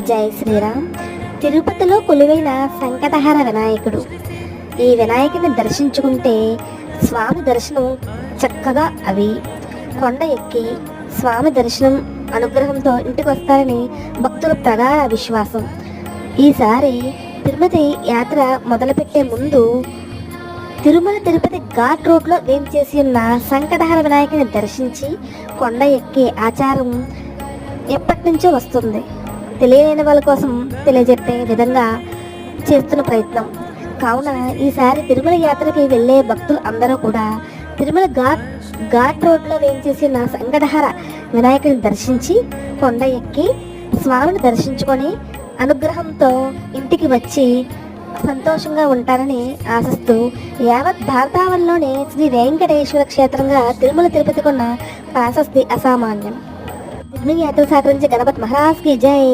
జై శ్రీరామ్. తిరుపతిలో కొలువైన సంకటహర వినాయకుడు. ఈ వినాయకుడిని దర్శించుకుంటే స్వామి దర్శనం చక్కగా అవి కొండ ఎక్కి స్వామి దర్శనం అనుగ్రహంతో ఇంటికి వస్తారని భక్తుల ప్రగాఢ విశ్వాసం. ఈసారి తిరుపతి యాత్ర మొదలుపెట్టే ముందు తిరుమల తిరుపతి ఘాట్ రోడ్లో వేంచేసి ఉన్న సంకటహర వినాయకుని దర్శించి కొండ ఎక్కే ఆచారం ఎప్పటి నుంచో వస్తుంది. తెలియని వాళ్ళ కోసం తెలియజెప్పే విధంగా చేస్తున్న ప్రయత్నం. కావున ఈసారి తిరుమల యాత్రకి వెళ్ళే భక్తులు అందరూ కూడా తిరుమల ఘాట్ రోడ్లో వేయించేసిన సంకటహర వినాయకుడిని దర్శించి కొండ ఎక్కి స్వామిని దర్శించుకొని అనుగ్రహంతో ఇంటికి వచ్చి సంతోషంగా ఉంటారని ఆశిస్తూ యావత్ భారతావనిలోనే శ్రీ వెంకటేశ్వర క్షేత్రంగా తిరుమల తిరుపతికి ఉన్న ప్రాశస్తి అసామాన్యం. తిరుమల యాత్ర సహకరించి గణపతి మహారాజ్కి జై.